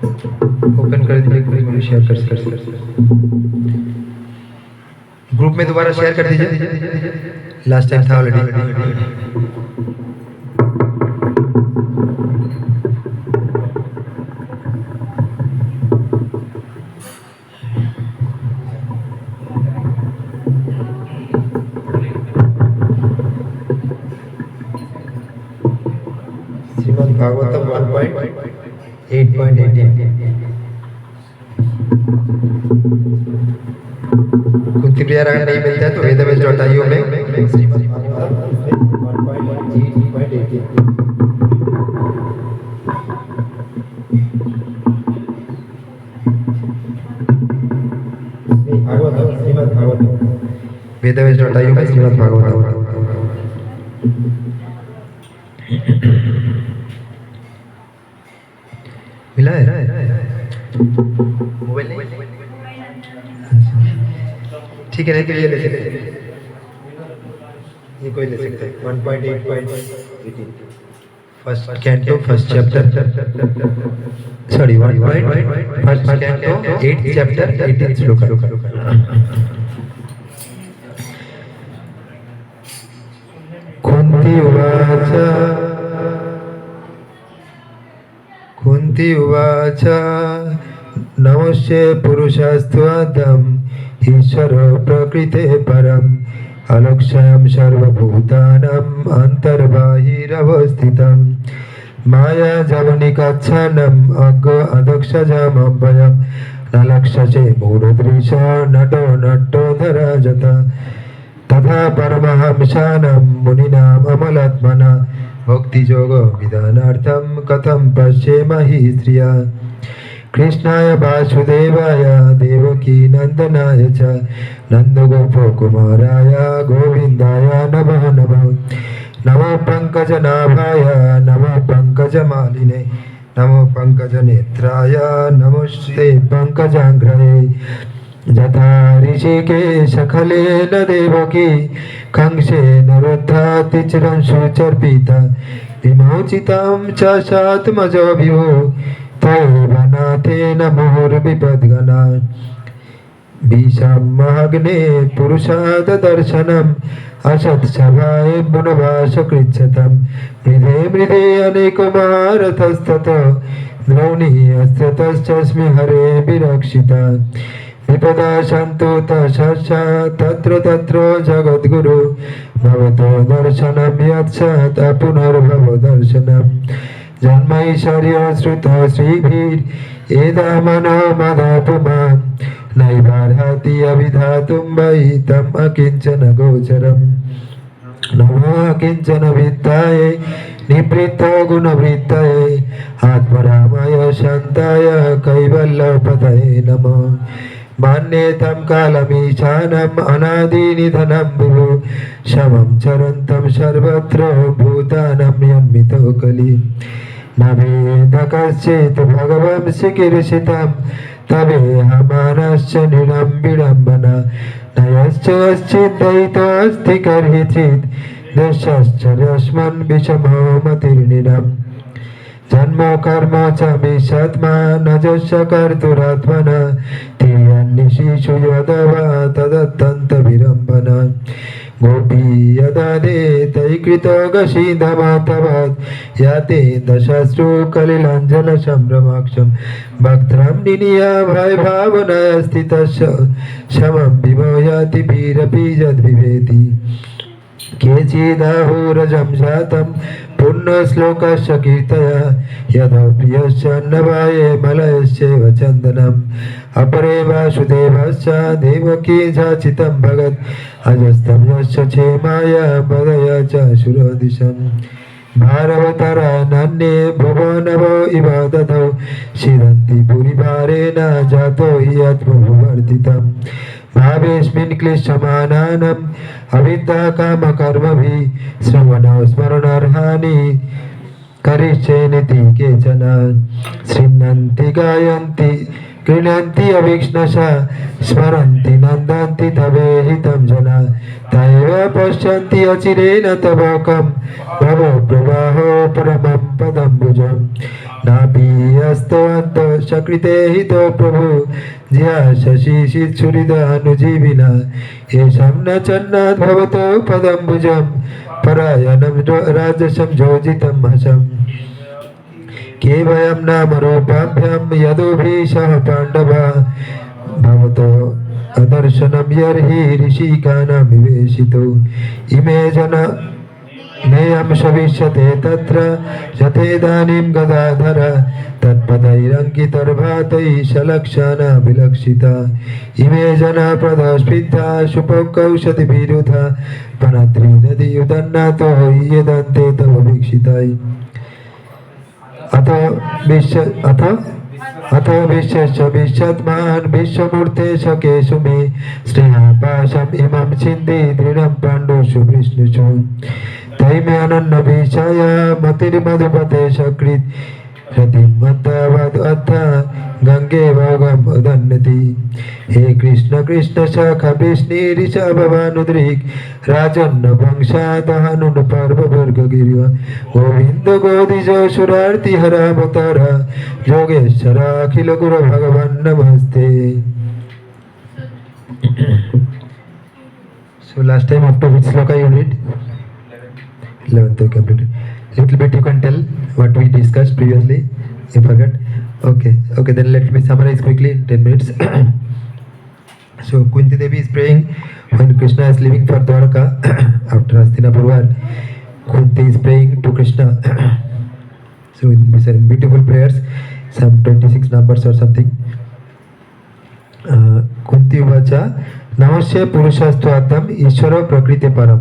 Open कर दीजिए, share कर ग्रुप में दोबारा शेयर कर दीजिए, लास्ट टाइम था ऑलरेडी। श्रीमद् भागवतम 1.8.18 कुंती प्रिया अगर नहीं मिलता है तो वेदावेश.io में श्रीमद् भागवतम 1.8.18 श्रीमद् भागवतम वेदावेश.io में श्रीमद् भागवतम मिला है मोबाइल नहीं, ठीक है, नहीं तो ये ले सकते हैं, ये कोई ले सकते हैं। 1.8.18 first canto first chapter, sorry 1. First canto 8th chapter 18th श्लोक। कुंती उवाच नमस्ते पुरुषस्त्वदम् ईश्वर प्रकृते परम् अलक्ष्यं सर्वभूतानाम् अन्तर्बाहिरवस्थितं माया जवनिकाच्छानम् अदक्षजामभयम् न लक्ष्यसे मूढदृश नटो नटोधराजत तथा परमहंसानां मुनीनाम् अमलात्मना भक्तियोग विधानार्थं कथं पश्येमहि श्रिया कृष्णाय वासुदेवाय देवकी नंदनाय च नन्दगोपकुमाराय गोविन्दाय नमः नमः नमो पंकजनाभाय नमो पंकजमालिने नमो पंकजनेत्राय नमस्ते पंकजाङ्घ्रये यथा ऋषिकेश खलेन देवकी कंसेन रुद्धाति चिरं सुचर्पिता विमोचितं च सात्मजो विभो तैव नाथेन मुहुर्विपद्गना विषमग्ने पुरुषाद दर्शनम् असत्सभाय वनवास कृच्छतं मृधे मृधे अनेकमारथस्ततो द्रोणीयस्ततश्चस्मि हरे विरक्षिता विपदा सन्तोतशस्सा तत्र तत्र जगद्गुरु भवतो दर्शनं यत्सत् पुनर्भव दर्शनम् जन्मैश्वर्य श्रुत श्रीभिर्येदा मनो मदपुमान् नैवार्हति अभिधातुं वै तम् अकिञ्चन गोचरम् नमो अकिञ्चन वित्ताय निवृत्तो गुणवृत्तये आत्मरामाय शान्ताय कैवल्यपतये नमः मान्ये तं कालमीशानम् अनादिनिधनं विभु शमं चरन्तं सर्वत्र भूतानां यन्मितो कलि न वेद कश्चित् भगवं चिकीर्षितं तवेहमानश्च नृणां विडम्बना न यश्च कश्चित् दयितोऽस्ति कर्हिचित् दशश्च रश्मन् विषमो मतिर्निरम् जन्म कर्म च विषत्मा न जस्य कर्तुरात्मना तिर्यन्निशिषु यदवा तदत्यन्त विरम्बना गोपी यदा देतै कृतोगशीधमातवत् याते दशश्रु कलिलाञ्जन सम्भ्रमाक्षं वक्त्रं निनीया भयभावनास्ति तस्य शमं विमोयाति वीरपि यद्विवेति केचिदाहुरजं जातं पुण्यश्लोकस्य कीर्तया यदा प्रियश्च अन्नवाये मलयश्चैव चन्दनम् अपरे वासुदेवश्च देवकी जाचितं भगत् अजस्तं यश्च क्षेमाय वदय च सुरदिशम् भारवतरानन्ये भुवनवो इव दधौ शिरन्ति पुरिभारेण जातो हि आत्मभुवर्धितम् भावेस्मिन् क्लिश्यमानानम् अविद्या कामकर्मभिः श्रवणौ स्मरणार्हानि करिष्ये निति केचन शृण्वन्ति गायन्ति गृह्णन्ति अवीक्ष्णशा स्मरन्ति नन्दन्ति तवेहितं जना तैव पश्यन्ति अचिरेण तवकं भवो प्रवाहो परमं पदम्बुजं नाभीयस्तवन्तो सकृते हितो प्रभु ज्या शशिशिच्छुरिदानुजीविना येषां न चन्नात् भवतो पदम्बुजं परायणं राजसं योजितं हसम् केवयं नाम रूपाभ्यां यदुभीषः पाण्डवा भवतो अदर्शनं यर्हि ऋषिकानां विवेशितो इमे जना नेयं शविष्यते तत्र यथेदानीं गदाधर तत्पदैरङ्कितर्भातैः सलक्षाना विलक्षिता इमे जना प्रदस्पिता शुभकौशतिभिरुथा पनत्री नदीयुदन्नातो यदन्ते तव वीक्षिताय अथो विश्वश्च विश्वत्मान् विश्वमूर्ते सकेषु मे स्नेहापाशम् इमं छिन्दी दृढं पाण्डुषु विष्णुषु तैमे अनन्नभीषाय मतिर्मधुपते सकृत् रतिमन्तवद् अथ गङ्गे भोगम् उदन्नति हे कृष्ण कृष्ण शाखा विष्णुरिषभवानुद्रिक् राजन्न वंशादहनुन् पर्ववर्गगिरिव गोविन्द गोदिजो सुरार्ति हरावतार योगेश्वर अखिल गुरु भगवान् नमस्ते. So last time up to which sloka you read? 11th we completed. Little bit you can tell what we discussed previously. You forgot? Okay, then let me summarize quickly in 10 minutes. So Kunti Devi is praying when Krishna is leaving for Dwarka after Hastinapur war. Kunti is praying to Krishna. So these are beautiful prayers, some 26 numbers or something. Kunti vacha नमस्ते पुरुषास्तुआत्म ईश्वरो प्रकृति परम.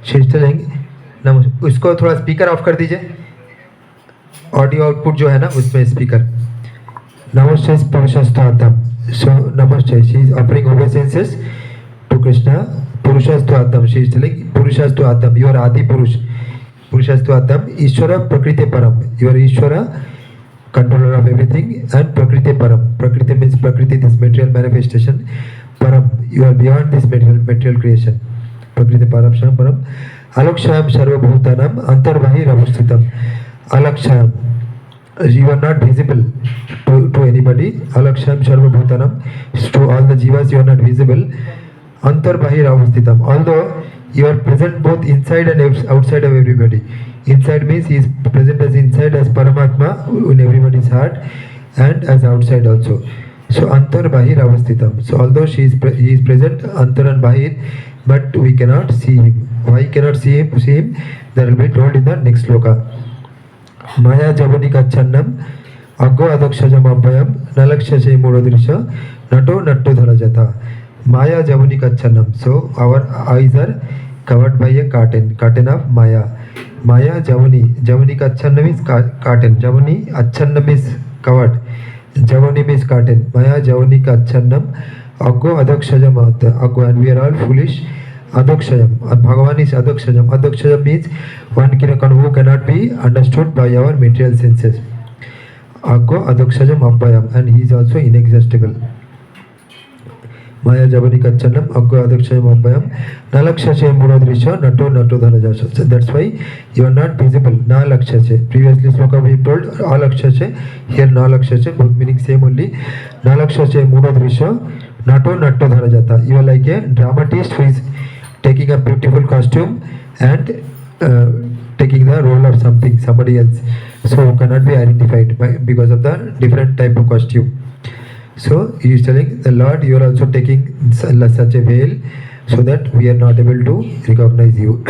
She is telling, उसको थोड़ा speaker of कर दीजिए, audio output जो है ना उसमें स्पीकर. नमस्ते पुरुषास्तुआत्म. सो नमस्ते, she is offering obeisances to Krishna. पुरुषास्तुआत्म, शी इज टेलिंग पुरुषास्तुआत्म, योर आदि पुरुष. पुरुषास्तुआत्म ईश्वर प्रकृति परम, योर ईश्वर controller of everything, and prakriti param. Prakriti means prakriti, this material manifestation. Param, you are beyond this material creation. Prakriti param sham param. Alakshayam sarva bhutanam antarbahir avasthitam. Alakshayam, you are not visible to anybody. Alakshayam sarva bhutanam, to all the jivas you are not visible. Antarbahir avasthitam, although you are present both inside and outside of everybody. Inside means he is present as inside as Paramatma in everybody's heart, and as outside also. So Antar Bahir Avasthitam. So although he is present Antar and Bahir, but we cannot see him. Why cannot see him? That will be told in the next sloka. Maya Javani Kachannam Aggo Adakshajam Abhayam Nalakshaje Mudodrisha Nato Natto Dharajata. Maya Javani Kachannam. So our eyes are covered by a curtain of Maya. Maya Javani. Javani ka Achannam is curtain. Javani Achannam is covered. Javani means curtain. Maya Javani ka Achannam. Aggo Adakshajam Aggo, and we are all foolish. Adakshajam. Bhagavan is Adakshajam. Adakshajam means one who cannot be understood by our material senses. Aggo Adakshajam Abhayam, and he is also inexhaustible. Maya Javani Kachanam Aggo Adakshayam Abhayam Nalakshache Mudodrisha Nato Dhanajasha. So that's why you are not visible. Nalakshache. Previously sloka we told Alakshache. Here Nalakshache, both meaning same only. Nalakshache Mudodrisha Nato Dhanajata. You are like a dramatist who is taking a beautiful costume and taking the role of somebody else. So cannot be identified because of the different type of costume. So he is telling the Lord, you are also taking such a veil so that we are not able to recognize you.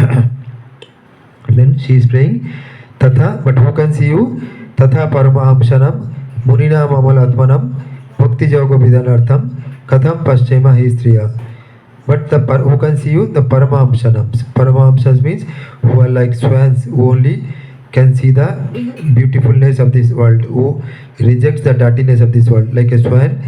Then she is praying, Tatha, but who can see you? Tatha Paramahamshanam Muninam Amalatmanam Bhakti Yoga Vidhanartham Katham Paschema Histriya. But who can see you? The Paramahamshanams. Paramahamsas means who are like swans, who only can see the beautifulness of this world, who rejects the dirtiness of this world. Like a swan,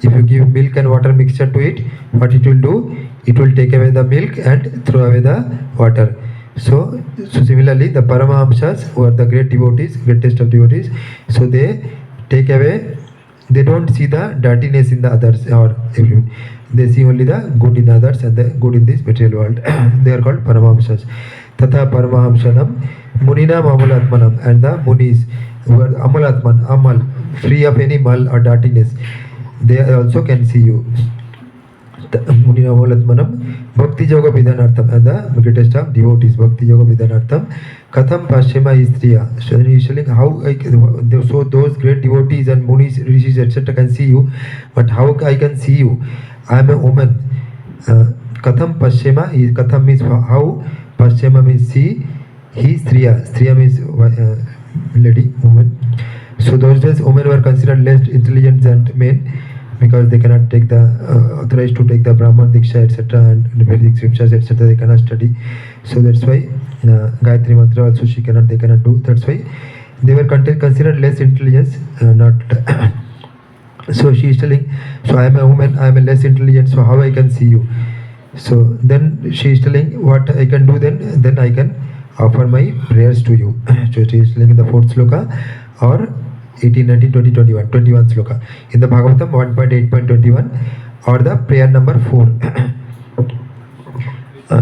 if you give milk and water mixture to it, what it will do? It will take away the milk and throw away the water. So similarly, the Paramahamsas, who are the great devotees, greatest of devotees, so they take away they don't see the dirtiness in the others or everyone. They see only the good in others and the good in this material world. They are called Paramahamsas. Tata Paramahamsanam Muninam Amalatmanam, and the Munis who are Amalatman, Amal, free of any mal or dirtiness. They also can see you. Muninamolatmanam Bhakti Yoga Vidhanartham, and the greatest of devotees, Bhakti Yoga Vidhanartham. Katham Paschima Istriya. So initially, how so those great devotees and munis, rishis, etc. can see you, but how I can see you? I am a woman. Katham Paschima is Katham means how, Paschima means see, he Striya. Striya means lady, woman. So those days, women were considered less intelligent than men, because they cannot take the authorized to take the Brahman Diksha, etc., and the Vedic scriptures, etc. They cannot study. So that's why Gayatri Mantra also they cannot do. That's why they were considered less intelligence, not. So she is telling, so I am a woman, I am a less intelligent, so how I can see you? So then she is telling what I can do, then I can offer my prayers to you. So she is telling in the fourth sloka, or 18, 19, 20, 21, 21 sloka. In the Bhagavatam 1.8.21, or the prayer number 4.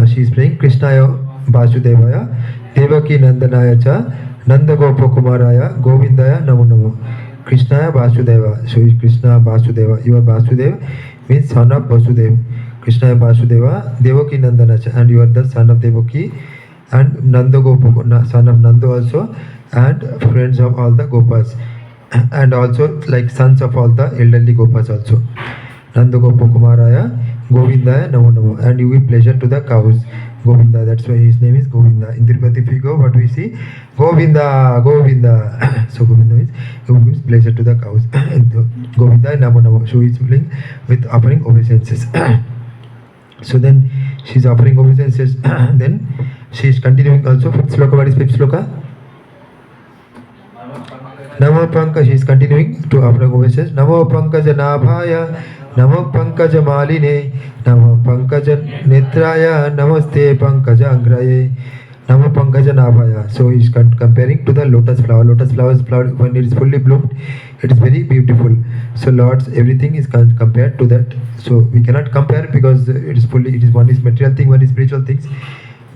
She is praying Krishnaya Vasudevaya Devaki Nandanaya Cha Nanda Gopa Kumaraya Govindaya Namo Namo. Krishnaya Vasudeva. So is Krishna Vasudeva. Your Vasudev means son of Vasudev. Krishnaya Vasudeva Devaki Nandana Cha, and you are the son of Devaki and Nanda Gopa, son of Nanda also, and friends of all the Gopas, and also like sons of all the elderly Gopas also. Nanda Gopa Kumaraya Govindaya Namo Namo, and you give pleasure to the cows. Govinda, that's why his name is Govinda. In Tirupati, if we go, what we see? Govinda, Govinda. So Govinda means who gives pleasure to the cows. Govinda Namo Namo. So he is filling with offering obeisances. So then she is offering obeisances. Then she is continuing also. Fifth sloka, what is fifth sloka? Namo Pankaj, she is continuing to offer obeisances. Namo Pankaja Nabhaya, Namo Pankaja Maline, Namo Pankaja Netraya, Namaste Pankaja Angraye, Namo Pankaja Nabhaya. So he is comparing to the lotus flower. Lotus flower, when it is fully bloomed, it is very beautiful. So Lord's everything is compared to that. So we cannot compare because it is one is material thing, one is spiritual things.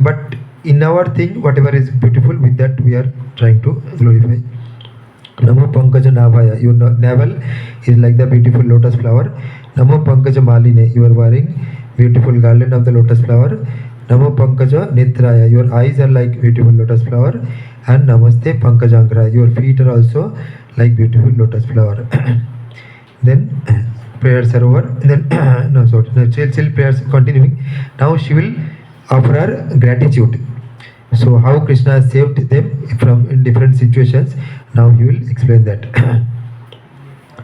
But in our thing, whatever is beautiful, with that we are trying to glorify. Namo Pankaja Nabhaya, your navel is like the beautiful lotus flower. Namo Pankaja Maline, you are wearing beautiful garland of the lotus flower. Namo Pankaja Netraya, your eyes are like beautiful lotus flower. And Namaste Pankajangra, your feet are also like beautiful lotus flower. Then prayers are over. Then still prayers continuing. Now she will offer her gratitude. So how Krishna has saved them from in different situations. Now he will explain that.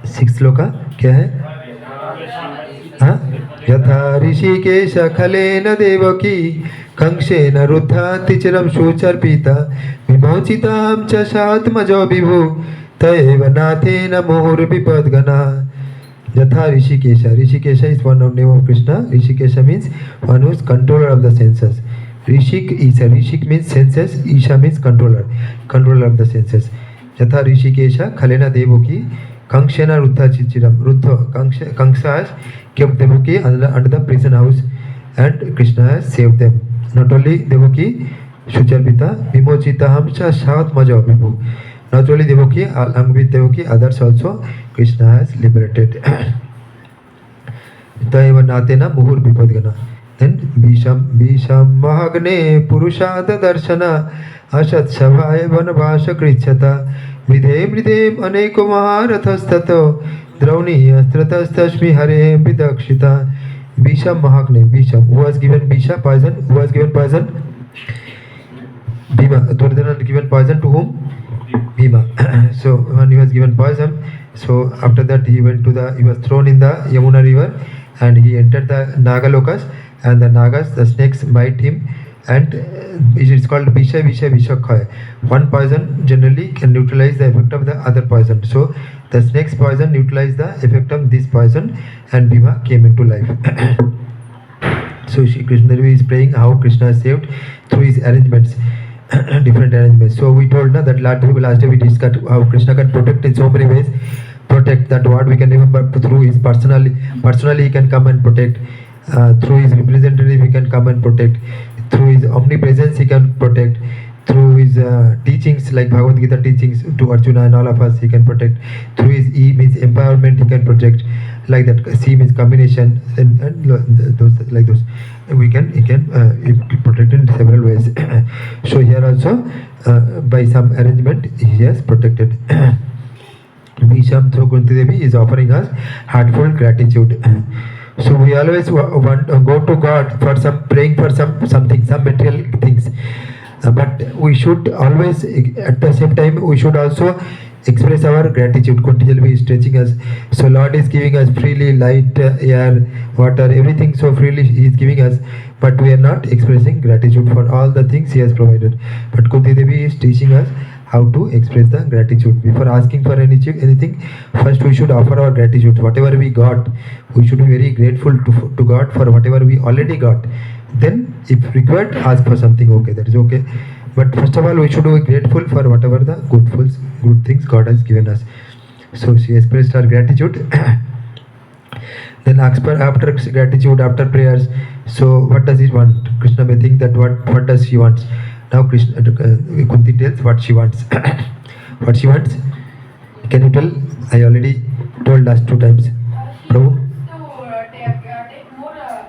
Sixth sloka, क्या है? हाँ? यथा ऋषिकेश खलेन देवकी कंसेन रुद्धाति चिरं सुचर्पिता विमोचितां च सात्मजो विभु तयेव नाथेन मुहुर्विपद्गना. Yatha Rishikesha. Rishikesha is one of name of Krishna. Rishikesha means one who is controller of the senses. Rishik Isha. Rishik means senses. Isha means controller. Controller of the senses. Yatha Rishikesha Khalena Devoki Kankshena Ruddha Chichiram. Ruddha Kanksha has kept Devoki under the prison house, and Krishna has saved them. Not only Devoki, Shucharpita, Vimochita Hamsa Shat Maja Vibhu. Not only Devaki, along with Devaki, others also Krishna has liberated. Taiva Natena Muhur Vipadgana. Then Bisham Mahagne Purushada Darshana Ashat Savaya Vanavasha Krichata Vidhe Mridhe Aneko Maharathastato Drauni Astratashtashmi Hare Vidakshita. Bisham Mahagne, Bisham, who was given Bisha poison? Who was given poison? Bhima. Duryodhana given poison to whom? Bhima. So when he was given poison, so after that he was thrown in the Yamuna river, and he entered the Nagalokas, and the Nagas, the snakes bite him, and it is called Visha Vishakhaya. One poison generally can neutralize the effect of the other poison. So the snake's poison neutralized the effect of this poison, and Bhima came into life. So Krishna Devi is praying how Krishna is saved through his arrangements. Different arrangements. So we told that last day we discussed how Krishna can protect in so many ways. protect. That word we can remember through his personally he can come and protect. Through his representative he can come and protect. Through his omnipresence he can protect. Through his teachings like Bhagavad Gita teachings to Arjuna and all of us he can protect. Through his E means empowerment he can protect. Like that C means combination and those like those we can he can protect in several ways. So here also by some arrangement he has protected. Bhisham through Kunti Devi is offering us heartfelt gratitude. So we always want go to God for some praying for something, some material things. But we should always at the same time we should also express our gratitude. Kunti Devi is teaching us. So Lord is giving us freely light, air, water, everything so freely He is giving us. But we are not expressing gratitude for all the things He has provided. But Kunti Devi is teaching us how to express the gratitude. Before asking for anything, first we should offer our gratitude. Whatever we got, we should be very grateful to God for whatever we already got. Then, if required, ask for something. Okay, that is okay. But first of all, we should be grateful for whatever the good things God has given us. So she expressed her gratitude. Then after gratitude, after prayers. So what does he want? Krishna may think that what does she wants? Now Krishna, Kunti tells what she wants. What she wants? Can you tell? I already told last 2 times. Prabhu? Take more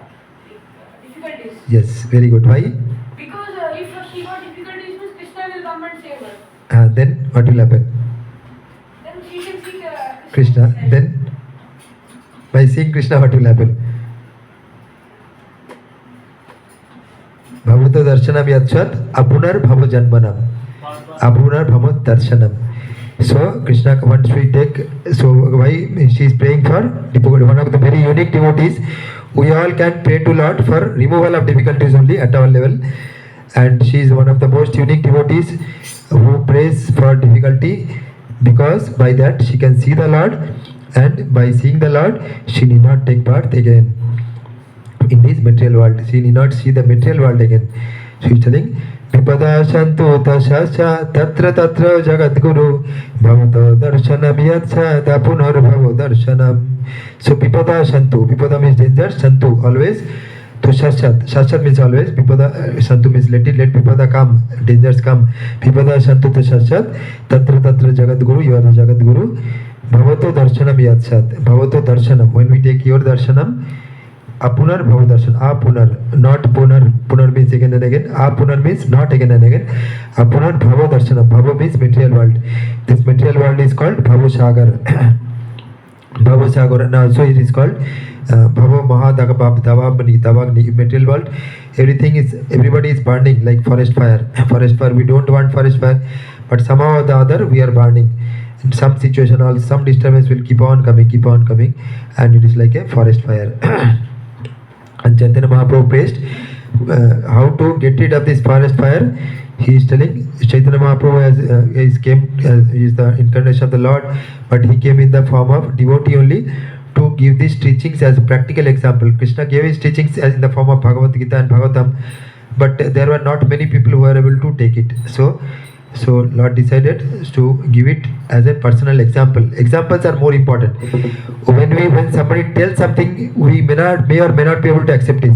difficulties. Yes, very good. Why? Because if she got difficulties, means Krishna will come and save her. Then what will happen? Then she can seek Krishna. Then by seeing Krishna, what will happen? Bhavato darshanam yatshat apunar bhava janmanam. Apunar bhava darshanam. So Krishna, once we take, so why she is praying for one of the very unique devotees. We all can pray to Lord for removal of difficulties only at our level, and she is one of the most unique devotees who prays for difficulty, because by that she can see the Lord, and by seeing the Lord she need not take part again in this material world. She need not see the material world again. She is telling, Vipada Shantu Tasasya Tatra Tatra Jagat Guru Bhavato Darshanam Yatsa Tapunar Bhavo Darshanam. So Vipada Shantu, Vipada means danger, Shantu always. To Shashat means always. Vipada Shantu means let Vipada come, dangers come. Vipada Shantu Tasasya Tatra Tatra Jagat Guru, you are the Jagat Guru. Bhavato Darshanam Yatsat. Bhavato Darshanam. When we take your Darshanam, Apunar Bhava Darshan. Apunar, not Punar. Punar means again and again. Apunar means not again and again. Apunar Bhava Darshanam. Bhava means material world. This material world is called Bhava Sagar. Bhava Sagar, and also it is called Bhava Davagni. Material world, everybody is burning like forest fire. Forest fire, we don't want forest fire, but somehow or the other we are burning. In some situation, also some disturbance will keep on coming, and it is like a forest fire. And Chaitanya Mahaprabhu praised how to get rid of this forest fire. He is telling Chaitanya Mahaprabhu is the incarnation of the Lord, but he came in the form of devotee only to give these teachings as a practical example. Krishna gave his teachings as in the form of Bhagavad Gita and Bhagavatam, but there were not many people who were able to take it. So Lord decided to give it as a personal example. Examples are more important. When somebody tells something, we may or may not be able to accept it.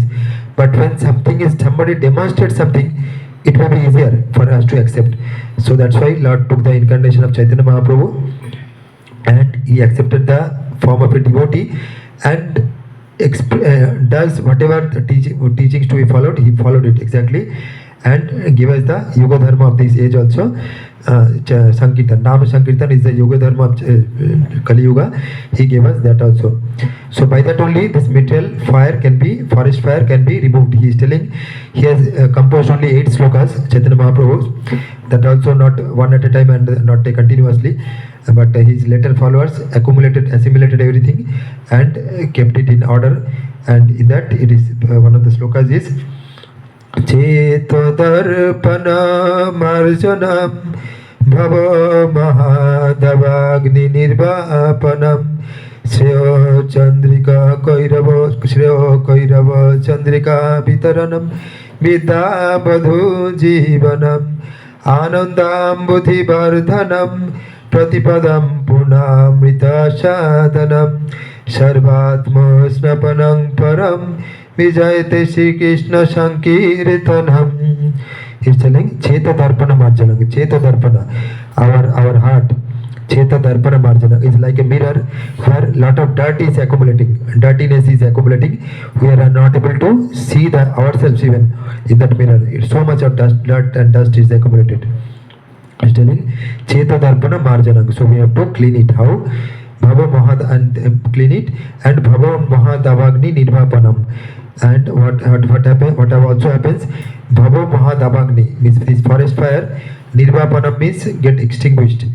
But when somebody demonstrates something, it may be easier for us to accept. So that's why Lord took the incarnation of Chaitanya Mahaprabhu, and he accepted the form of a devotee, and does whatever the teachings to be followed, he followed it exactly, and give us the Yoga Dharma of this age also. Sankirtan, Nama Sankirtan is the Yoga Dharma of Kali Yuga. He gave us that also. So by that only this material forest fire can be removed. He is telling, he has composed only 8 slokas, Chaitanya Mahaprabhu, that also not one at a time and not continuously, but his later followers assimilated everything and kept it in order. And in that it is one of the slokas is Cheto Darpana Marjanam Bhava Mahadavagni Nirvapanam Shreyo Chandrika Kairava Chandrika Vitaranam Vidya Badhu Jivanam Anandam Buddhi Vardhanam Pratipadam Purnamrita Sadhanam Sarvatma Snapanam Param Vijayate Sri Krishna Sankirtanam. He's telling Cheta Darpana Marjana. Cheta Darpana, our heart. Cheta Darpana Marjana is like a mirror where lot of dirt is accumulating, dirtiness is accumulating. We are not able to see ourselves even in that mirror. It's so much of dust, dirt and dust is accumulated. Is telling Cheta Darpana Marjanang. So we have to clean it. How? Bhava Mahad and clean it, and Bhava Mahadavagni Nirvapanam. And what happens? What also happens? Bhava Mahadavagni means this forest fire. Nirvapanam means get extinguished.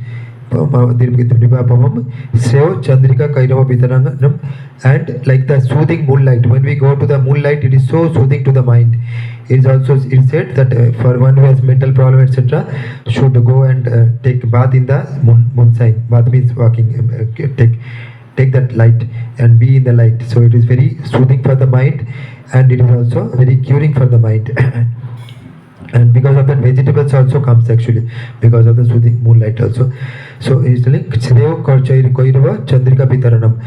Nirvapamam Sev Chandrika Kairava Vitananam, and like the soothing moonlight. When we go to the moonlight, it is so soothing to the mind. It is also said that for one who has mental problem, etc., should go and take bath in the moonshine. Bath means walking. Take that light and be in the light. So it is very soothing for the mind, and it is also very curing for the mind. And because of that, vegetables also comes actually because of the soothing moonlight also. So he is telling Shreyo Koirava Chandrika Pitaranam,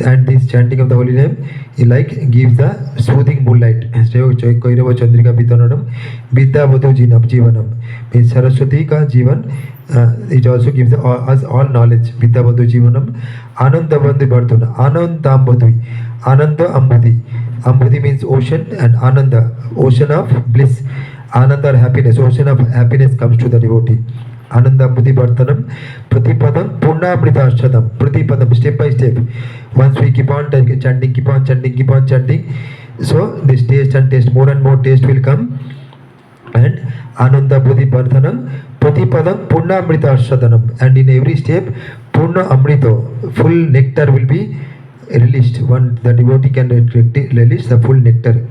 and this chanting of the holy name, he like gives the soothing moonlight. Shreyo Koirava Chandrika Pitaranam Vidya Bodhu Jivanam means Saraswati ka Jivan. It also gives us all knowledge. Vidya Bodhu Jivanam Ananda Bandhi Bhartuna Ananda Ambudhi Ananda Ambudhi. Ambudhi means ocean, and Ananda, ocean of bliss. Ananda, happiness, ocean of happiness comes to the devotee. Ananda Buddhi Bhartanam, Pratipadam, Purnamrita Ashadam, Pratipadam, step by step. Once we keep on chanting, keep on chanting, so this taste and taste, more and more taste will come. And Ananda Buddhi Bhartanam, Pratipadam, Purnamrita Ashadanam, and in every step, Purna Amrito, full nectar will be released. The devotee can release the full nectar.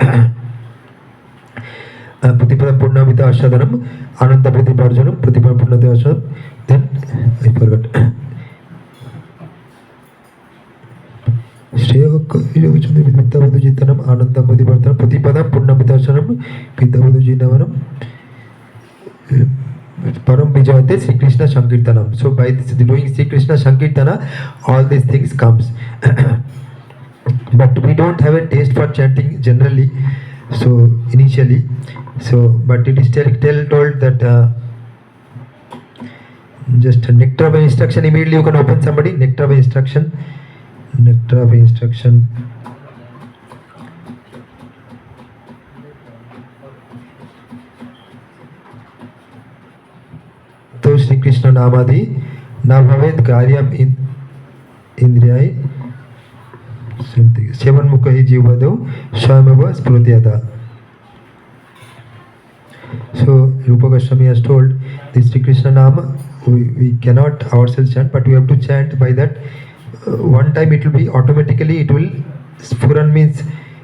Pratipada Purnamita Ashadanam, Ananda Prati Bharjanam, Pratipada Purnamita Ashadanam. Then I forgot. Shreya Vidya Buddhijitanam, Ananda Buddhi Bhartanam, Pratipada Purnamita Ashadanam, Vidya Buddhijitanam, Param Vijayate Sri Krishna Sankirtanam. So by doing Sri Krishna Sankirtana, all these things comes. But we don't have a taste for chanting generally. So initially, but it is told that just nectar of instruction. Immediately you can open somebody. Nectar of instruction. तो श्री कृष्ण नामादि न भवेद कार्यम इंद्रियाय seven मुख ही जीवदो स्वयमेव स्फुरत्यता. So Rupa Goswami has told this Sri Krishna Nama, we cannot ourselves chant, but we have to chant by that. One time it will be automatically, Sfuran means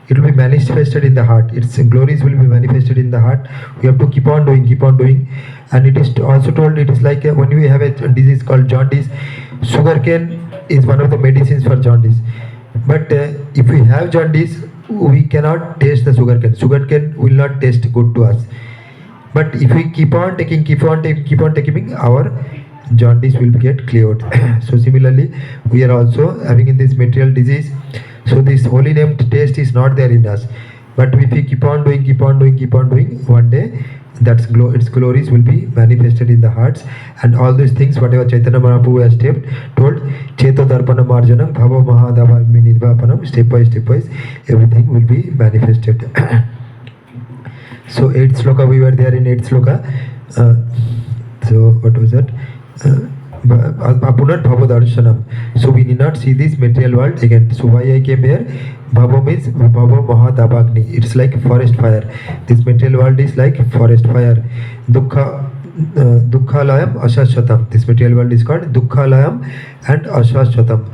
it will be manifested in the heart. Its glories will be manifested in the heart. We have to keep on doing. And it is also told, it is like when we have a disease called jaundice, sugarcane is one of the medicines for jaundice. But if we have jaundice, we cannot taste the sugarcane. Sugarcane will not taste good to us. But if we keep on taking, our jaundice will get cleared. So similarly, we are also having in this material disease. So this holy name taste is not there in us. But if we keep on doing, one day its glories will be manifested in the hearts. And all these things, whatever Chaitanya Mahaprabhu has told, Cheto Darpana Marjanam, Bhava Mahadavagni Nirvapanam, step by step, everything will be manifested. So 8th sloka, we were there in 8th sloka. So what was that? Apunat Bhava Darshanam. So we need not see this material world again. So why I came here? Bhava means Bhava Mahadabagni. It's like forest fire. This material world is like forest fire. Dukkhalayam Ashashvatam. This material world is called Dukkhalayam and Ashashvatam.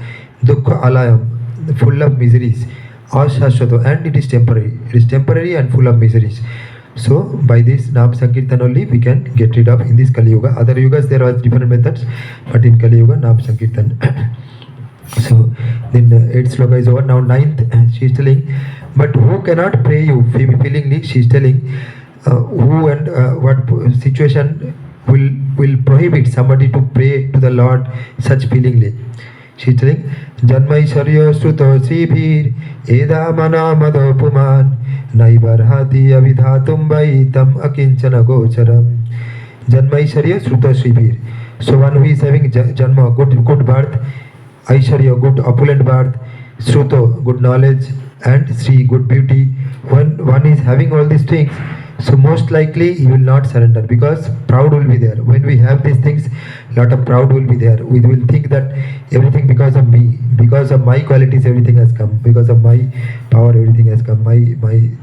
Dukkhalayam, full of miseries. Ashashvatam, and it is temporary. It is temporary and full of miseries. So by this Nam Sankirtan only we can get rid of in this Kali Yuga. Other Yugas there are different methods, but in Kali Yuga Nam Sankirtan. So then 8th sloka is over. Now 9th, she is telling, but who cannot pray you feelingly? She is telling who and what situation will prohibit somebody to pray to the Lord such feelingly. She's telling, Janmaisharya Sruto Sibhir Eda Mana Madhopuman Naibarhati Avidhatum Tam Akinchana Gocharam. Janmaisharya Sruto Sibhir. So one who is having Janma, good birth, Aishwarya, good opulent birth, Sruto, good knowledge, and Sri, good beauty. When one is having all these things, so most likely he will not surrender because proud will be there. When we have these things, lot of proud will be there. We will think that everything because of me, because of my qualities, everything has come. Because of my power, everything has come. My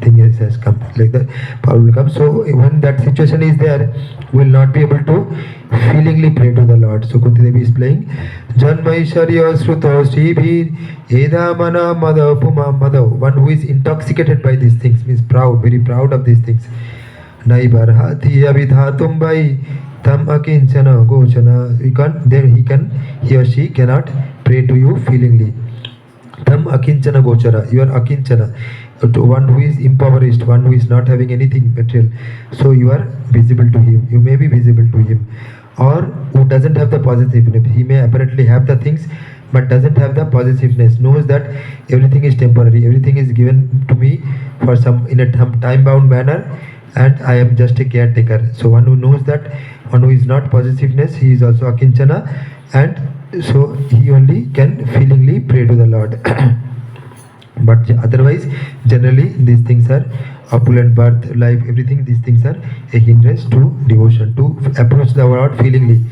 thing has come. Like that, power will come. So when that situation is there, we will not be able to feelingly pray to the Lord. So Kunti Devi is playing Janmaisharya Sruto Sribhir Eda Mana Madhav Puma Madhav. One who is intoxicated by these things means proud, very proud of these things. Naibarhati Avidhatum Bai Tam Akinchana Gochana. He or she cannot pray to you feelingly. Tam Akinchana Gochara. You are Akinchana. To one who is impoverished, one who is not having anything material. So you are visible to him. You may be visible to him. Or who doesn't have the positiveness. He may apparently have the things but doesn't have the positiveness, knows that everything is temporary, everything is given to me for some in a time bound manner, and I am just a caretaker. So one who knows that, one who is not positiveness, he is also Akinchana, and so he only can feelingly pray to the Lord. But otherwise, generally these things are opulent birth, life, everything, these things are a hindrance to devotion, to approach the Lord feelingly.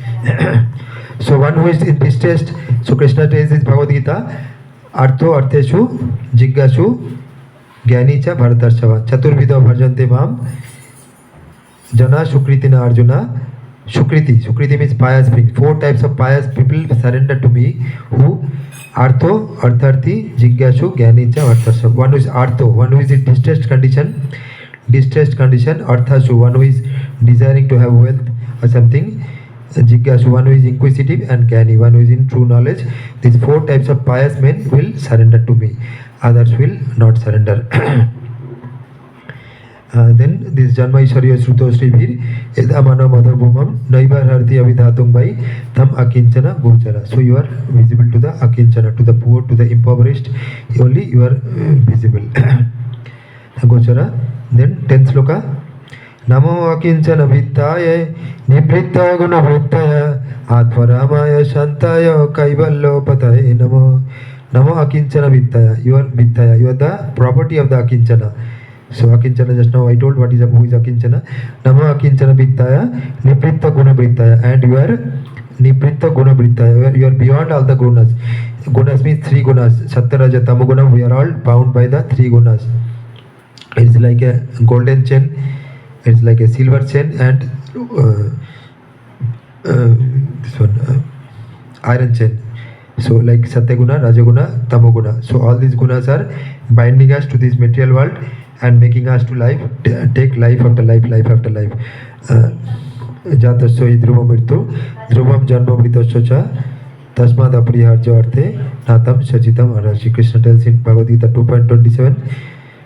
So one who is in distressed, so Krishna tells this Bhagavad Gita, Artho Artheshu Jiggashu Gyanicha Bharatarshava Chaturvidha Bhajante Mam Jana Shukritina Arjuna. Shukriti means pious beings. 4 types of pious people surrender to me, who Artho, Artharthi, Jiggashu, Gyanicha, Arthashu. One who is Artho, one who is in distressed condition, Arthashu, one who is desiring to have wealth or something, Jiggashu, one who is inquisitive, and Gyani, one who is in true knowledge. These 4 types of pious men will surrender to me. Others will not surrender. Then this Janmaisharya Sruto Sribhir Edamana Madhabhumam Naibar Harti Avidhatum Bai Tam Akinchana Gochara. So you are visible to the Akinchana, to the poor, to the impoverished, only you are visible. Gochara. Then 10th sloka. Namo Akinchana Vittaya Nibhritta Guna Vrittaya Atmaramaya Shantaya Kaivallo Pataye Namo. Namo Akinchana Vittaya. You are Vittaya. You are the property of the Akinchana. So Akinchana, just now I told who is Akinchana. Namo Akinchana Vittaya Nipritta Guna Vrittaya. And you are Nipritta Guna Vrittaya. You are beyond all the gunas. Gunas means 3 gunas. Sattva Raja Tamo Guna. We are all bound by the 3 gunas. It's like a golden chain. It's like a silver chain, and this one iron chain. So like Satyaguna, Rajaguna, Tamoguna. So all these gunas are binding us to this material world and making us to take life after life, life after life. Jatasya dhruvam mritu, dhruvam janma mritasya cha, tasmad apriharja arthe, natam sachitam arashi. Krishna tells in Bhagavad Gita 2.27.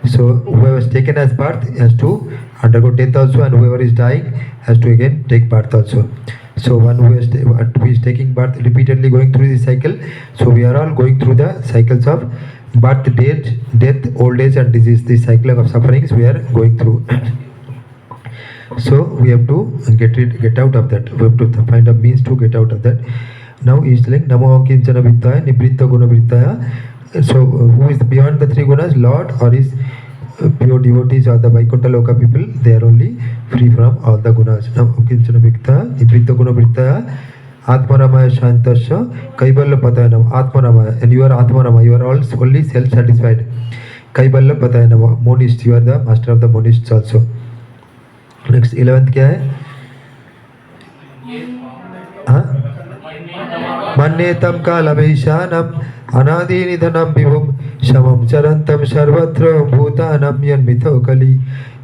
So whoever is taken as birth has to undergo death also, and whoever is dying has to again take birth also. So one who is taking birth, repeatedly going through this cycle. So we are all going through the cycles of birth, death, old age, and disease. This cycle of sufferings we are going through. So we have to get out of that. We have to find a means to get out of that. Now he is telling Namo Kinchana Vittaya Nibritta Guna Vrittaya. So who is beyond the 3 gunas? Lord, or is pure devotees, or the Vaikuntha Loka people. They are only free from all the gunas. Now Kinchana Vittaya Nibritta Guna Vrittaya Atmaramaya Shantasya Kaiballa Patayanam. Atmaramaya, and you are Atmarama. You are all only self-satisfied. Kaiballa Patayanam. Monist, you are the master of the monists also. Next 11th क्या है? Mannetam kalaveshanam anadinidhanam vibhum shamam charantam sarvatra bhutanam yanmitho kali.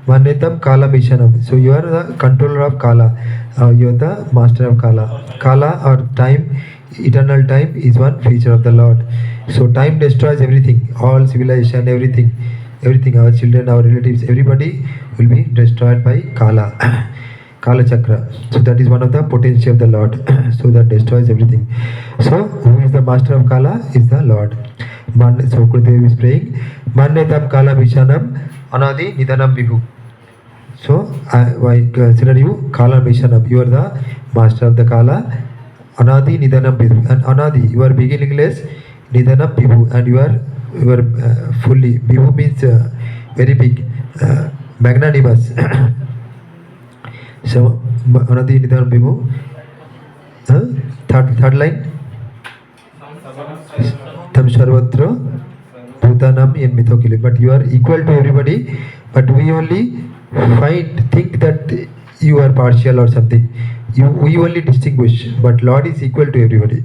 Mannetam kalaveshanam. So you are the controller of Kala. You are the master of Kala. Kala, or time, eternal time, is one feature of the Lord. So time destroys everything, all civilization, everything, our children, our relatives, everybody will be destroyed by Kala. Kala Chakra. So that is one of the potency of the Lord. So that destroys everything. So who is the master of Kala? Is the Lord. So Kunti is praying. Mannetam Kala Vishanam Anadi Nidanam Vibhu. So I consider you Kala Vishanam. You are the master of the Kala. Anadi Nidanam Vibhu. And Anadi, you are beginningless. Nidanam Vibhu. And you are fully. Vibhu means very big. Magnanimous. So Anadi Nidanam Vibhu. Third line. Tam Sarvatra Bhutanam in Mithokili. But you are equal to everybody. But we only think that you are partial or something. We only distinguish. But Lord is equal to everybody.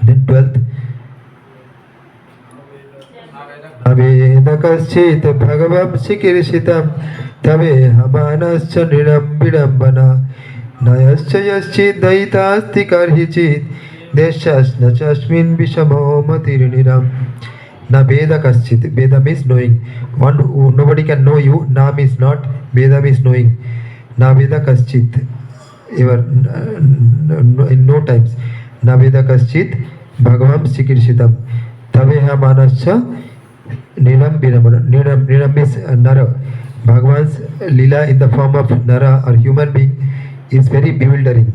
Then 12th. Avedakaschit Bhagavam Sikirishitam Tave Hamanascha Niram Vidambana Nayascha Yaschit Daitasti Karhichit Deshas Nachasmin Vishamo Matiriniram Na Veda Kaschit. Veda means knowing. One who nobody can know you. Na means not. Veda means knowing. Na Veda Kaschit. Ever in no times. Na Veda Kaschit Bhagavam Sikirshitam Taveha Manascha Niram Binamana. Niram means Nara. Bhagavan's Lila in the form of Nara or human being is very bewildering.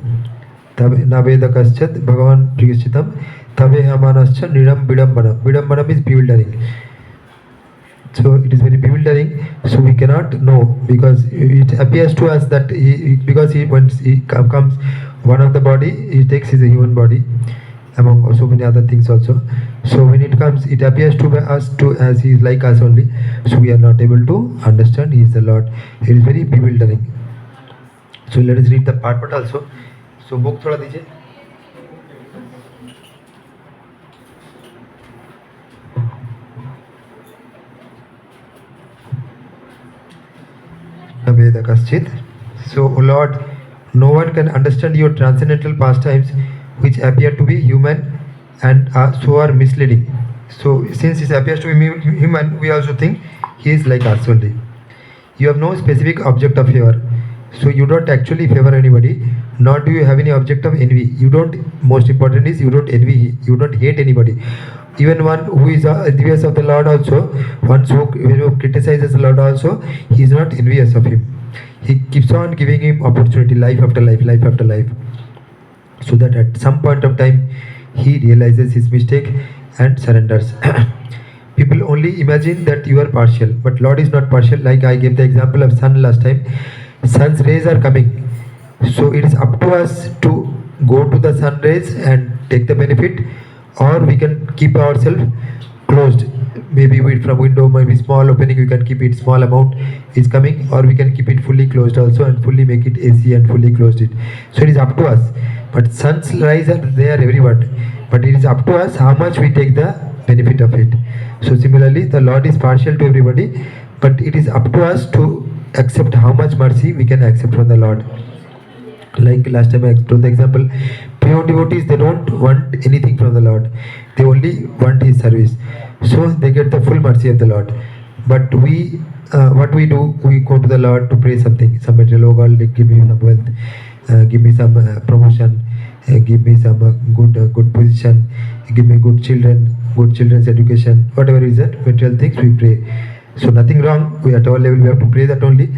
Naveda Kaschat Bhagavan Prigashitam Taveha Manascha Niram Bidambana. Bidambana means bewildering. So it is very bewildering. So we cannot know because it appears to us that once he comes one of the body, he takes his human body among so many other things also. So when it comes, it appears to us as he is like us only. So we are not able to understand he is the Lord. It is very bewildering. So let us read the part also. So book थोड़ा दीजिए. Veda Kaschit. So, O Lord, no one can understand your transcendental pastimes which appear to be human and so are misleading. So, since it appears to be human, we also think he is like us only. You have no specific object of favor. So, you don't actually favor anybody, nor do you have any object of envy. Most important is you don't envy, you don't hate anybody. Even one who is envious of the Lord also, one who criticizes the Lord also, he is not envious of him. He keeps on giving him opportunity, life after life, life after life. So that at some point of time, he realizes his mistake and surrenders. People only imagine that you are partial, but Lord is not partial. Like I gave the example of sun last time. Sun's rays are coming. So it is up to us to go to the sun rays and take the benefit, or we can keep ourselves closed. Maybe from window, maybe small opening, we can keep it, small amount is coming, or we can keep it fully closed also and fully make it AC and fully closed it. So it is up to us. But sun's rays are there everywhere. But it is up to us how much we take the benefit of it. So similarly, the Lord is partial to everybody, but it is up to us to accept how much mercy we can accept from the Lord. Like last time I told the example, pure devotees, they don't want anything from the Lord. They only want His service. So they get the full mercy of the Lord. But we, what we do, we go to the Lord to pray something. Some material, oh God, give me some wealth, give me some promotion, give me some good position, give me good children's education, whatever is that, material things we pray. So nothing wrong, we at our level we have to pray that only.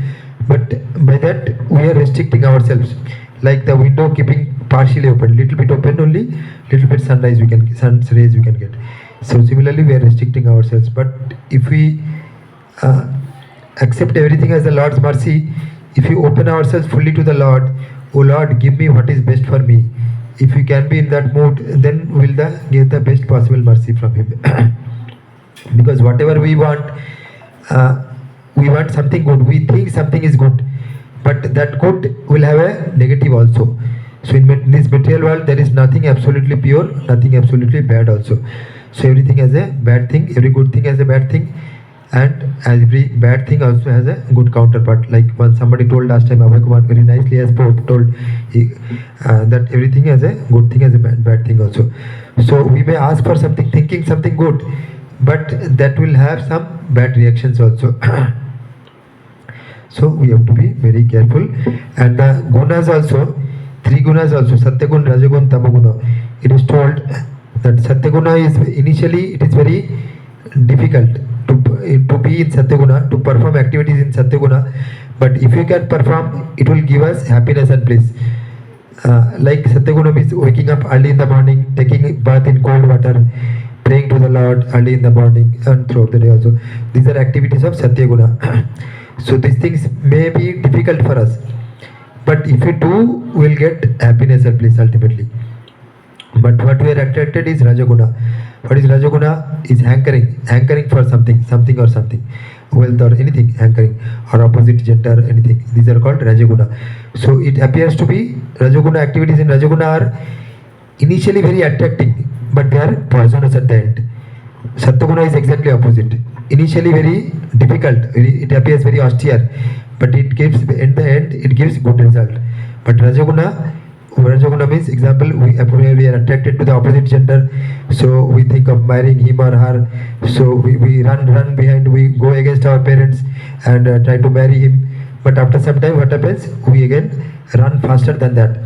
But by that we are restricting ourselves. Like the window keeping partially open, little bit open only, little bit sun's rays we can get. So similarly we are restricting ourselves. But if we accept everything as the Lord's mercy, if we open ourselves fully to the Lord, oh Lord, give me what is best for me. If we can be in that mood, then we will get the best possible mercy from Him. Because whatever we want something good. We think something is good, but that good will have a negative also. So in this material world, there is nothing absolutely pure, nothing absolutely bad also. So everything has a bad thing, every good thing has a bad thing, and every bad thing also has a good counterpart. Like when somebody told last time, Abhay Kumar very nicely has told that everything has a good thing, has a bad thing also. So we may ask for something thinking something good, but that will have some bad reactions also. So we have to be very careful. And the gunas also, three gunas also, Satyagun, Rajagun, Tamaguna. It is told that Satyaguna is initially it is very difficult to be in Satyaguna, to perform activities in Satyaguna. But if you can perform, it will give us happiness and bliss. Like Satyaguna means waking up early in the morning, taking a bath in cold water, praying to the Lord early in the morning and throughout the day also. These are activities of Satyaguna. So these things may be difficult for us, but if we do, we will get happiness and bliss ultimately. But what we are attracted is Rajaguna. What is Rajaguna? Is hankering for something, something or something, wealth or anything, hankering, or opposite gender, anything. These are called Rajaguna. So it appears to be Rajaguna activities in Rajaguna are initially very attracting, but they are poisonous at the end. Sattaguna is exactly opposite. Initially very difficult, it appears very austere, but it gives in the end it gives good result. But Rajaguna means example we are attracted to the opposite gender, so we think of marrying him or her, so we run behind, we go against our parents and try to marry him. But after some time, what happens? We again run faster than that.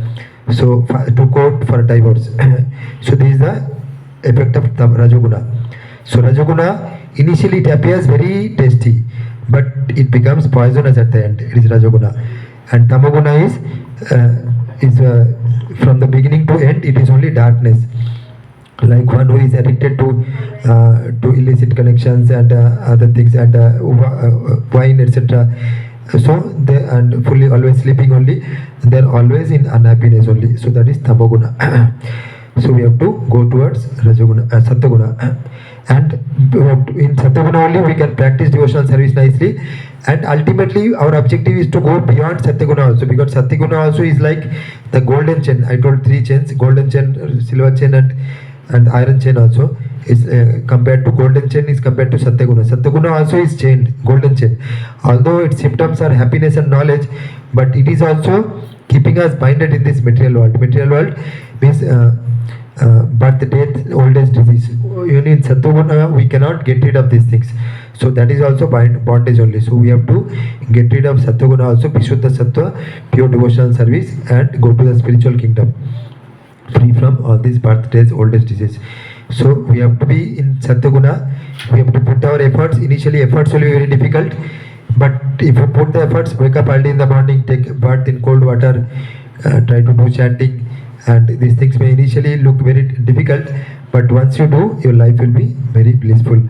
So to court for divorce. So this is the effect of Rajaguna. So Rajaguna initially it appears very tasty, but it becomes poisonous at the end. It is Rajaguna, and Tamaguna is from the beginning to end. It is only darkness. Like one who is addicted to illicit connections and other things and wine, etc. So they and fully always sleeping only. They are always in unhappiness only. So that is Tamaguna. So we have to go towards Rajaguna, Sattaguna. And in Satyaguna only we can practice devotional service nicely, and ultimately our objective is to go beyond Satyaguna also, because Satyaguna also is like the golden chain. I told three chains: golden chain, silver chain, and iron chain also is compared to golden chain is compared to Satyaguna. Satyaguna also is chained, golden chain. Although its symptoms are happiness and knowledge, but it is also keeping us binded in this material world. Material world means birth, death, old age, disease. Even in Sattva we cannot get rid of these things. So that is also bondage only. So we have to get rid of Sattva also, Vishuddha Sattva, pure devotional service, and go to the spiritual kingdom, free from all these birth, death, old age, disease. So we have to be in Sattva. We have to put our efforts. Initially, efforts will be very difficult, but if you put the efforts, wake up early in the morning, take a bath in cold water, try to do chanting, and these things may initially look very difficult, but once you do, your life will be very blissful.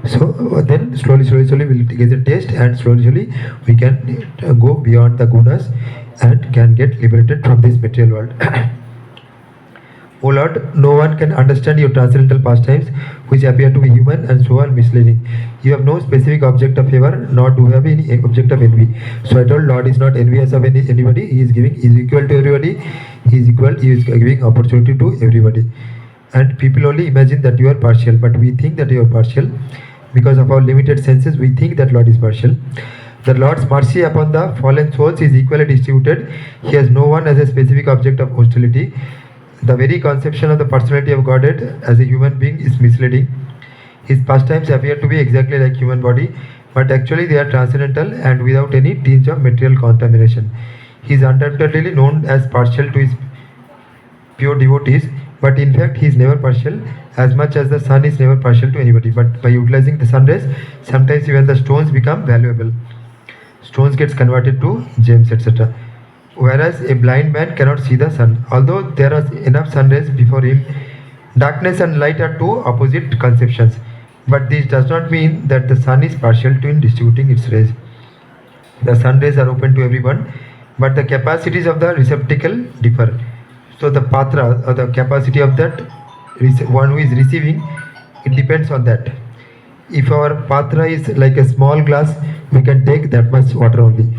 So then slowly we'll get a taste, and slowly we can go beyond the gunas and can get liberated from this material world. O Lord, no one can understand your transcendental pastimes, which appear to be human and so are misleading. You have no specific object of favor, nor do you have any object of envy. So I told Lord is not envious of anybody. He is giving, he is equal to everybody. He is giving opportunity to everybody. And people only imagine that you are partial, but we think that you are partial. Because of our limited senses, we think that Lord is partial. The Lord's mercy upon the fallen souls is equally distributed. He has no one as a specific object of hostility. The very conception of the personality of Godhead as a human being is misleading. His pastimes appear to be exactly like human body, but actually they are transcendental and without any tinge of material contamination. He is undoubtedly known as partial to his pure devotees, but in fact he is never partial, as much as the sun is never partial to anybody. But by utilizing the sun rays, sometimes even the stones become valuable. Stones gets converted to gems, etc. Whereas a blind man cannot see the sun. Although there are enough sun rays before him, darkness and light are two opposite conceptions. But this does not mean that the sun is partial to in distributing its rays. The sun rays are open to everyone, but the capacities of the receptacle differ. So the patra, or the capacity of that one who is receiving, it depends on that. If our patra is like a small glass, we can take that much water only.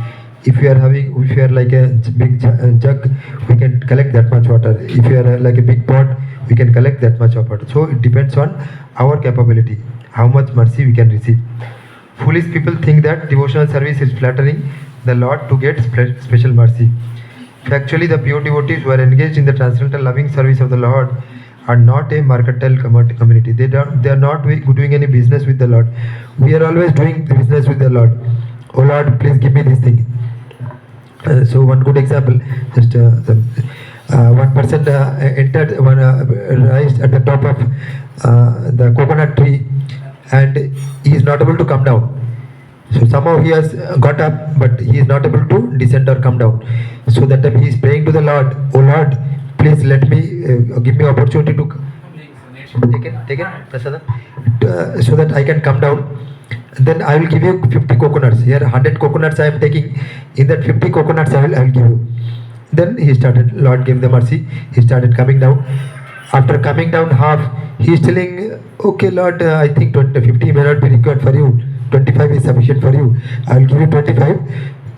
If you are like a big jug, we can collect that much water. If you are like a big pot, we can collect that much of water. So it depends on our capability, how much mercy we can receive. Foolish people think that devotional service is flattering the Lord to get special mercy. Actually, the pure devotees who are engaged in the transcendental loving service of the Lord are not a mercantile community. They are not doing any business with the Lord. We are always doing business with the Lord. oh Lord, please give me this thing. So one good example, just one person entered one rise at the top of the coconut tree, and he is not able to come down. So somehow he has got up, but he is not able to descend or come down. So that time he is praying to the Lord, oh Lord, please let me give me opportunity to take it, Prasada, so that I can come down. Then I will give you 50 coconuts. Here 100 coconuts I am taking. In that 50 coconuts I will give you. Then he started, Lord gave the mercy. He started coming down. After coming down half, he is telling, okay Lord, I think 50 may not be required for you. 25 is sufficient for you. I will give you 25.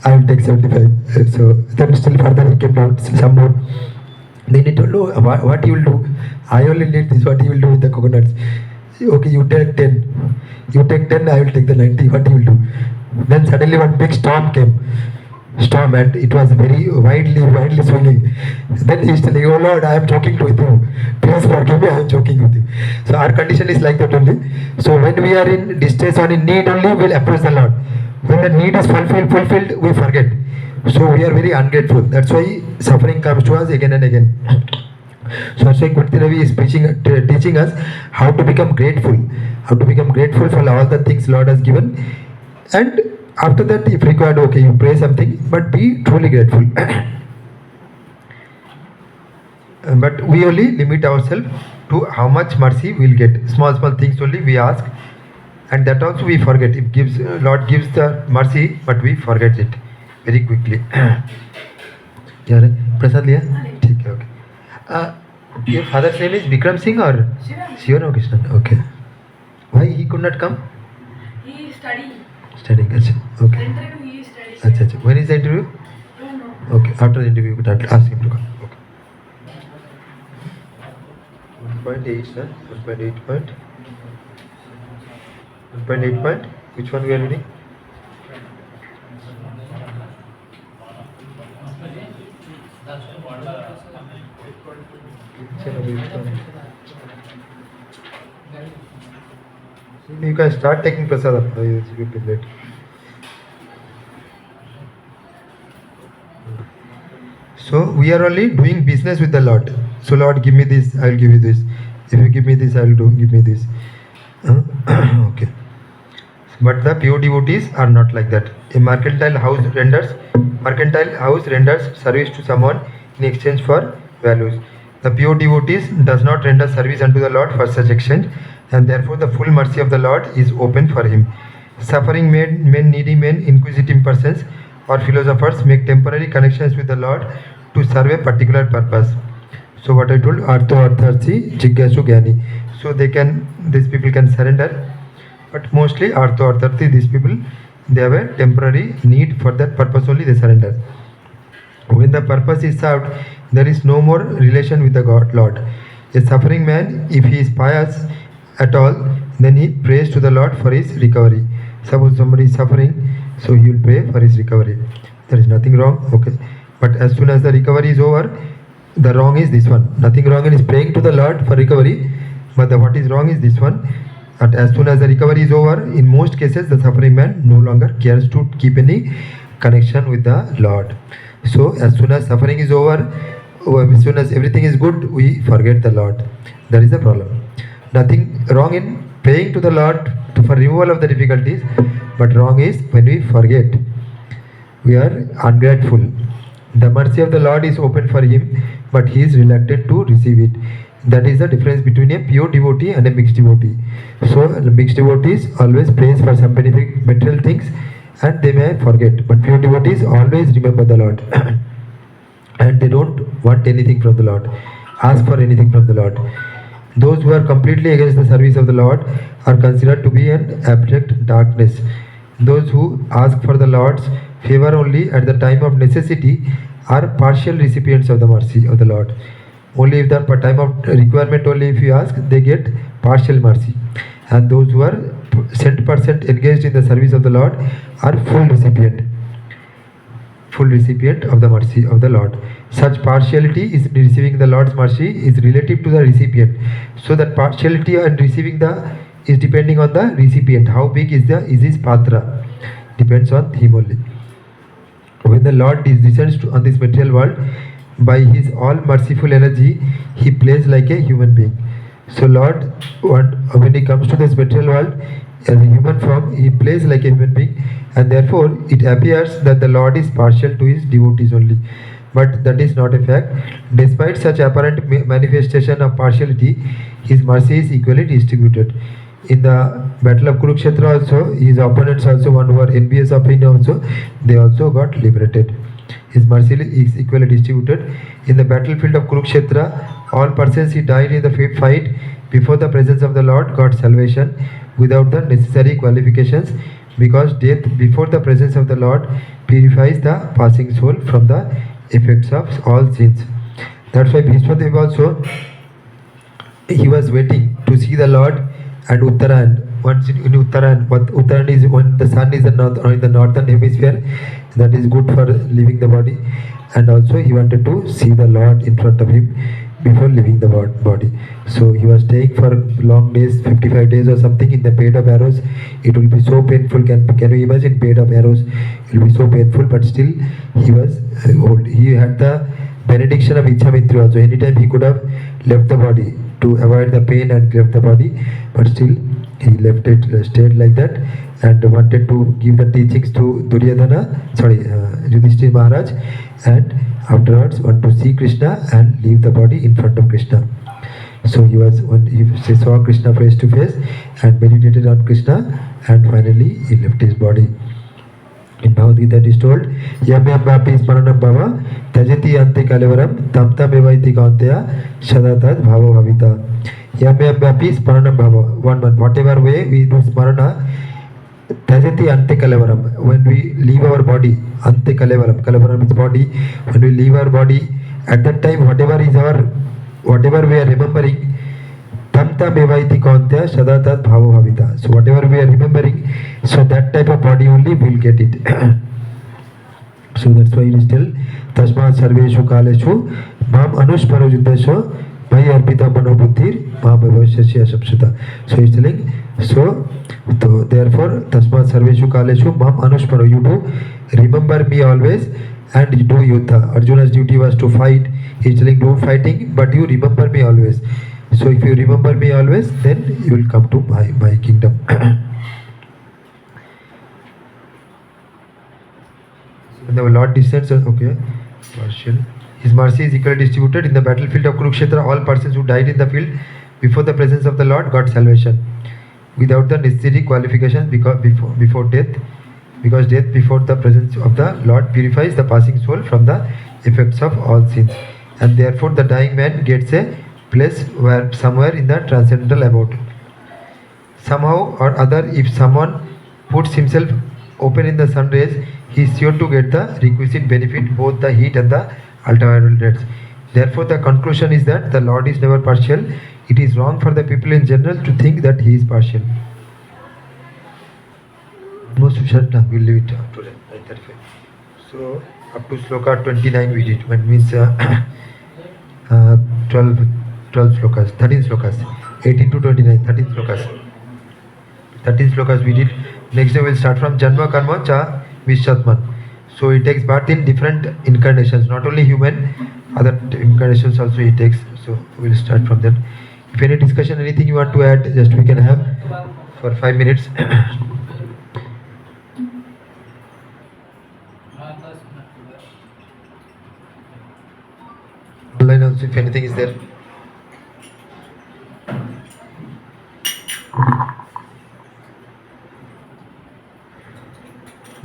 I will take 75. So then still further he came down some more. Then he told, no, what you will do? I only need this. What you will do with the coconuts? Okay, you take 10. You take 10, I will take the 90. What you will do? Then suddenly one big storm came. Storm, and it was very widely swinging. Then he is telling, oh Lord, I am joking with you. Please forgive me, I am joking with you. So our condition is like that only. So when we are in distress or in need only, we will approach the Lord. When the need is fulfilled, we forget. So we are very ungrateful. That's why suffering comes to us again and again. So Sri Kunti Ravi is teaching us how to become grateful, for all the things Lord has given, and after that, if required, okay, you pray something, but be truly grateful. But we only limit ourselves to how much mercy we'll get. Small things only we ask, and that also we forget. Lord gives the mercy, but we forget it very quickly. Yeah, Prasad liya? ठीक है, okay. Your father's name is Vikram Singh or Shiva Krishnan? Okay. Why he could not come? He studied. Studying. Achha. Okay. Interview he studied. Achha. When is the interview? Don't know. Okay. After the interview, you could ask him to come. Okay. 1.8, sir. 1.8 point. 1.8 point. Which one we are reading? You can start taking prasadam. It's a bit late. So we are only doing business with the Lord. So Lord, give me this, I will give you this. If you give me this, I will do. Give me this. Okay. But the pure devotees are not like that. A mercantile house renders service to someone in exchange for values. The pure devotees does not render service unto the Lord for such exchange, and therefore the full mercy of the Lord is open for him. Suffering men, needy men, inquisitive persons, or philosophers make temporary connections with the Lord to serve a particular purpose. So what I told, Artho Artharthi Jigyasu Gyani. So these people can surrender, but mostly Artho Artharthi, these people, they have a temporary need. For that purpose only they surrender. When the purpose is served, there is no more relation with the Lord. A suffering man, if he is pious at all, then he prays to the Lord for his recovery. Suppose somebody is suffering, so he will pray for his recovery. There is nothing wrong, okay. But as soon as the recovery is over, the wrong is this one. Nothing wrong in his praying to the Lord for recovery, but what is wrong is this one. But as soon as the recovery is over, in most cases, the suffering man no longer cares to keep any connection with the Lord. So as soon as suffering is over, as soon as everything is good, we forget the Lord. That is the problem. Nothing wrong in praying to the Lord for removal of the difficulties, but wrong is when we forget. We are ungrateful. The mercy of the Lord is open for him, but he is reluctant to receive it. That is the difference between a pure devotee and a mixed devotee. So the mixed devotees always prays for some benefit, material things, and they may forget. But pure devotees always remember the Lord. And they don't want anything from the Lord, ask for anything from the Lord. Those who are completely against the service of the Lord are considered to be an abject darkness. Those who ask for the Lord's favor only at the time of necessity are partial recipients of the mercy of the Lord. Only if the time of requirement only if you ask, they get partial mercy. And those who are 100% engaged in the service of the Lord are full recipient of the mercy of the Lord. Such partiality is receiving the Lord's mercy is relative to the recipient. So that partiality and receiving is depending on the recipient. How big is his patra? depends on him only. When the Lord descends on this material world, by his all merciful energy, he plays like a human being. So Lord, when he comes to this material world as a human form, he plays like a human being, and therefore it appears that the Lord is partial to his devotees only. But that is not a fact. Despite such apparent manifestation of partiality, his mercy is equally distributed. In the battle of Kurukshetra also, his opponents also, one who were envious of him also, they also got liberated. His mercy is equally distributed. In the battlefield of Kurukshetra, all persons who died in the fight before the presence of the Lord got salvation without the necessary qualifications, because death before the presence of the Lord purifies the passing soul from the effects of all sins. That's why Bhishma Deva also, he was waiting to see the Lord and Uttarayan. Once in Uttarayan, what Uttarayan is when the sun is in the northern hemisphere, that is good for leaving the body. And also he wanted to see the Lord in front of him before leaving the body. So he was staying for long days, 55 days or something in the bed of arrows. It will be so painful. Can you imagine bed of arrows? It will be so painful, but still he was old. He had the benediction of Ichamitri also. Anytime he could have left the body to avoid the pain and left the body, but still he left it, stayed like that, and wanted to give the teachings to Yudhishthira Maharaj, and afterwards want to see Krishna and leave the body in front of Krishna. So he saw Krishna face to face and meditated on Krishna, and finally he left his body. In Bhagavad Gita it is told, Yamyam Vapi Smaranam Bhava, Tajati Ante Kalevaram, Tamtam Evaiti Kaunteya, Shadatad Bhava Bhavita. Yamyam Vapi Smaranam Bhava. Whatever way we do Smarana, Tajati Ante Kalevaram. When we leave our body, Ante Kalevaram, Kalevaram is body, when we leave our body, at that time whatever we are remembering, Tamtam Evaiti Kaunteya, Shadatad Bhava Bhavita. So whatever we are remembering, so that type of body only will get it. So that's why it is still Tasmat Sarveshu Kaleshu Mam Anusparo Juddasho Mai Arpita Manobuddhir Mam Avashasya Samsita. So he's telling, so therefore Tasmat Sarveshu Kaleshu Mam Anusparo, you do remember me always and you do yuddha. Arjuna's duty was to fight. He's telling, do fighting, but you remember me always. So if you remember me always, then you will come to my kingdom. When the Lord descends, okay, partial. His mercy is equally distributed. In the battlefield of Kurukshetra, all persons who died in the field before the presence of the Lord got salvation without the necessary qualifications before death, because death before the presence of the Lord purifies the passing soul from the effects of all sins, and therefore the dying man gets a place somewhere in the transcendental abode. Somehow or other, if someone puts himself open in the sun rays, he is sure to get the requisite benefit, both the heat and the ultraviolet rays. Therefore, the conclusion is that the Lord is never partial. It is wrong for the people in general to think that he is partial. Most we'll leave it up to 9:35. So, up to sloka 29 we did. When means 12 slokas, 13 slokas, 18 to 29, 13 slokas. 13 slokas we did. Next day we'll start from Janma Karma Cha Vishatman. So he takes birth in different incarnations, not only human, other incarnations also he takes. So we'll start from that. If any discussion, anything you want to add, just we can have for 5 minutes. Online also, if anything is there.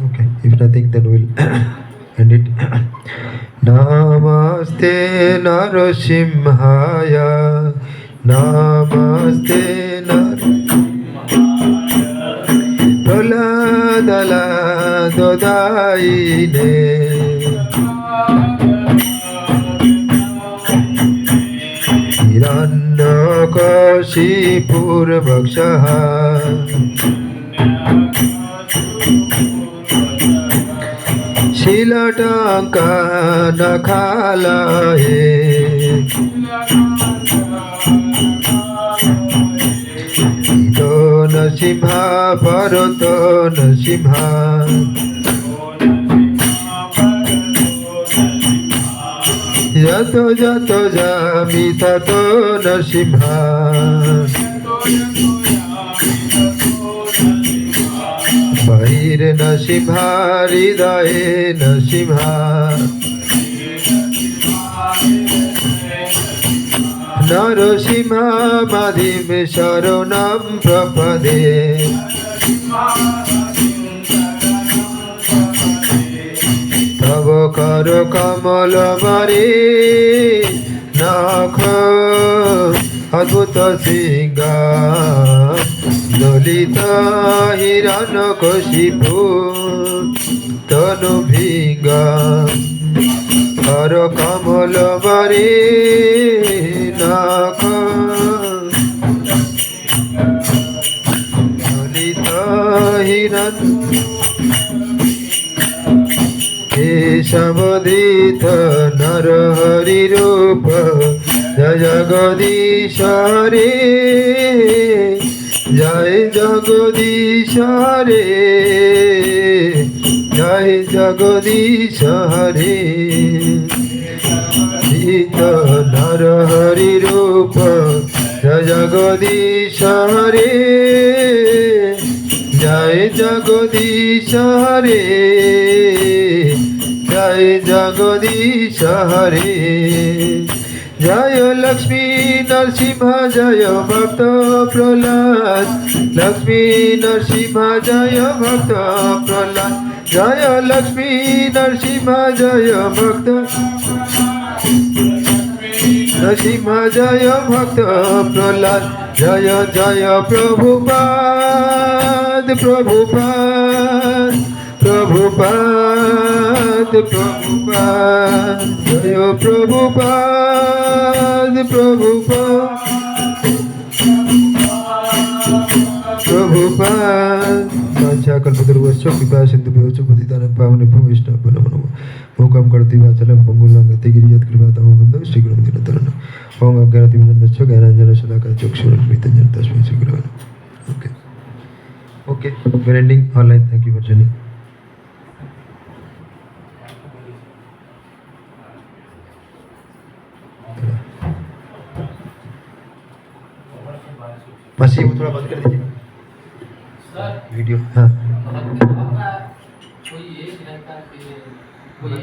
Okay, if nothing, then we'll end it. Namaste Narasimhaya, Namaste Praladala Dodaine, Hiranyakashipur Bhakshaha, Shilatanka Nakhalaye, Ito Narasimha परतो नरसिंहा यतो यतो जामि ततो नरसिंहा बहिर् नरसिंहा हृदये नरसिंहा नरसिंहा माधिं शरणं प्रपदे तव कर कमल मरे नख अद्भुत सिंगा दलित हिरण्यकशिपु तनु भिंगा कर कमल मरे नख दलित हिरण्य केशवदित नरहरि रूप जय जगदीश रे जय जगदीश रे जय जगदीश हरे दित नरहरि रूप जय जगदीश रे जय जगदीश हरे जय जगदीश हरे जय लक्ष्मी नरसिंह जय भक्त प्रहलाद लक्ष्मी नरसिंह जय भक्त प्रहलाद जय लक्ष्मी नरसिंह जय भक्त नरसिंह जय भक्त प्रहलाद जय जय प्रभुपाद प्रभुपाद प्रभुपाद प्रभुपाद जय प्रभुपाद प्रभुपाद प्रभुपाद साक्षा कल्पतरुश्च कृपा सिन्धुभ्यो च पतितानां पावनेभ्यो वैष्णवेभ्यो नमो नमः मूकं करोति वाचालं पङ्गुलं गतिगिरियत् कृपातमो वन्दे श्रीगुरुं दीनतरं ओम अज्ञानतिमिरन्दस्य ज्ञानाञ्जनशलाकया चक्षुरुन्मिलितं येन तस्मै श्रीगुरवे नमः okay we're ending online thank you for joining मासी वो थोड़ा बंद कर दीजिए वीडियो हाँ कोई ये रहता है कि कोई